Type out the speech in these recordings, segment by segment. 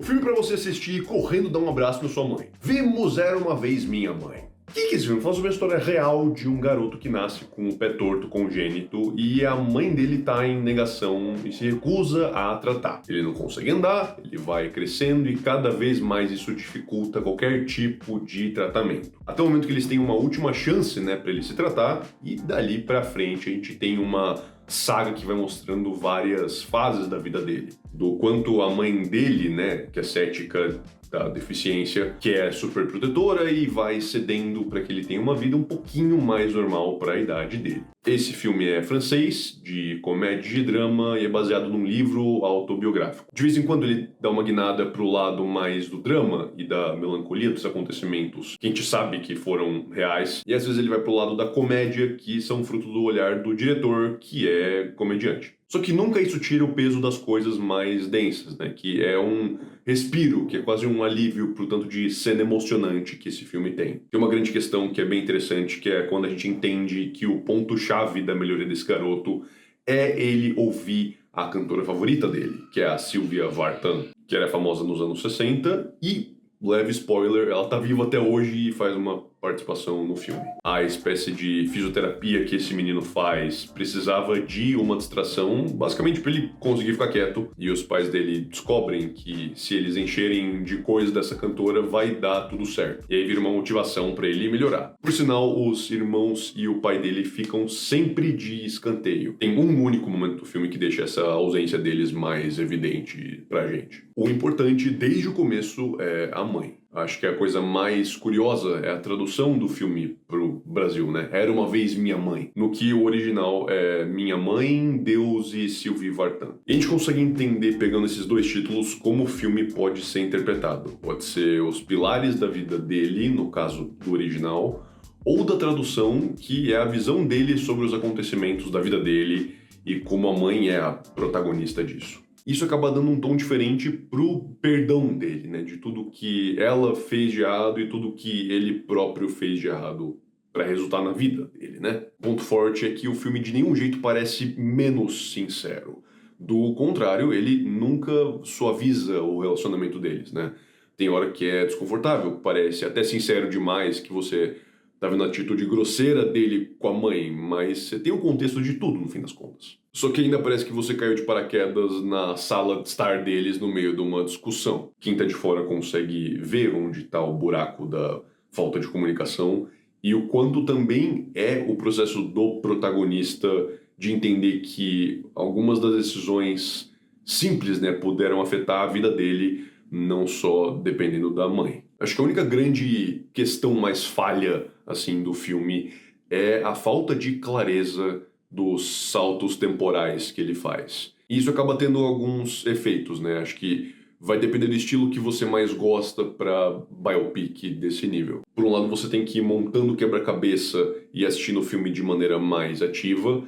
Filme pra você assistir correndo dar um abraço na sua mãe. Vimos Era Uma Vez Minha Mãe. O que é esse filme? Fala sobre a história real de um garoto que nasce com o pé torto congênito e a mãe dele tá em negação e se recusa a tratar. Ele não consegue andar, ele vai crescendo e cada vez mais isso dificulta qualquer tipo de tratamento. Até o momento que eles têm uma última chance, né, pra ele se tratar, e dali pra frente a gente tem uma saga que vai mostrando várias fases da vida dele. Do quanto a mãe dele, né, que é cética da deficiência, que é super protetora e vai cedendo para que ele tenha uma vida um pouquinho mais normal para a idade dele. Esse filme é francês, de comédia e drama, e é baseado num livro autobiográfico. De vez em quando ele dá uma guinada pro lado mais do drama e da melancolia dos acontecimentos que a gente sabe que foram reais, e às vezes ele vai pro lado da comédia, que são fruto do olhar do diretor, que é comediante. Só que nunca isso tira o peso das coisas mais densas, né? Que é um respiro, que é quase um alívio pro tanto de cena emocionante que esse filme tem. Tem uma grande questão que é bem interessante, que é quando a gente entende que o ponto-chave da melhoria desse garoto é ele ouvir a cantora favorita dele, que é a Sylvia Vartan, que era famosa nos anos 60 e, leve spoiler, ela tá viva até hoje e faz uma participação no filme. A espécie de fisioterapia que esse menino faz precisava de uma distração, basicamente para ele conseguir ficar quieto, e os pais dele descobrem que se eles encherem de coisas dessa cantora vai dar tudo certo. E aí vira uma motivação para ele melhorar. Por sinal, os irmãos e o pai dele ficam sempre de escanteio. Tem um único momento do filme que deixa essa ausência deles mais evidente pra gente. O importante desde o começo é a mãe. Acho que a coisa mais curiosa é a tradução do filme pro Brasil, né? Era Uma Vez Minha Mãe. No que o original é Minha Mãe, Deus e Sylvie Vartan. E a gente consegue entender, pegando esses dois títulos, como o filme pode ser interpretado. Pode ser os pilares da vida dele, no caso do original, ou da tradução, que é a visão dele sobre os acontecimentos da vida dele e como a mãe é a protagonista disso. Isso acaba dando um tom diferente pro perdão dele, né? De tudo que ela fez de errado e tudo que ele próprio fez de errado para resultar na vida dele, né? O ponto forte é que o filme de nenhum jeito parece menos sincero. Do contrário, ele nunca suaviza o relacionamento deles, né? Tem hora que é desconfortável, parece até sincero demais, que você tá vendo a atitude grosseira dele com a mãe, mas você tem o contexto de tudo no fim das contas. Só que ainda parece que você caiu de paraquedas na sala de estar deles no meio de uma discussão. Quem tá de fora consegue ver onde tá o buraco da falta de comunicação e o quanto também é o processo do protagonista de entender que algumas das decisões simples, né, puderam afetar a vida dele, não só dependendo da mãe. Acho que a única grande questão mais falha, assim, do filme é a falta de clareza dos saltos temporais que ele faz. E isso acaba tendo alguns efeitos, né? Acho que vai depender do estilo que você mais gosta pra biopic desse nível. Por um lado, você tem que ir montando o quebra-cabeça e assistindo o filme de maneira mais ativa.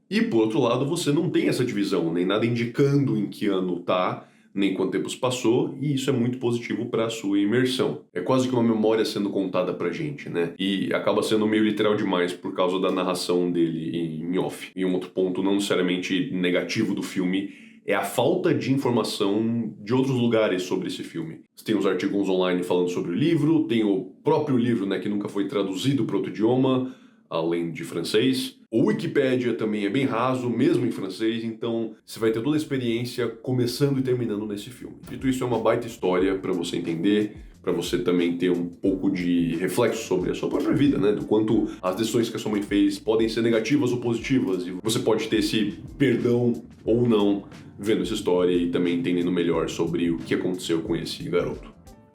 E por outro lado, você não tem essa divisão, nem nada indicando em que ano tá, nem quanto tempo se passou, e isso é muito positivo para a sua imersão. É quase que uma memória sendo contada pra gente, né? E acaba sendo meio literal demais por causa da narração dele em off. E um outro ponto não necessariamente negativo do filme é a falta de informação de outros lugares sobre esse filme. Você tem os artigos online falando sobre o livro, tem o próprio livro, né, que nunca foi traduzido para outro idioma, além de francês. O Wikipedia também é bem raso, mesmo em francês, então você vai ter toda a experiência começando e terminando nesse filme. Dito isso, é uma baita história para você entender, para você também ter um pouco de reflexo sobre a sua própria vida, né? Do quanto as decisões que a sua mãe fez podem ser negativas ou positivas, e você pode ter esse perdão ou não vendo essa história e também entendendo melhor sobre o que aconteceu com esse garoto.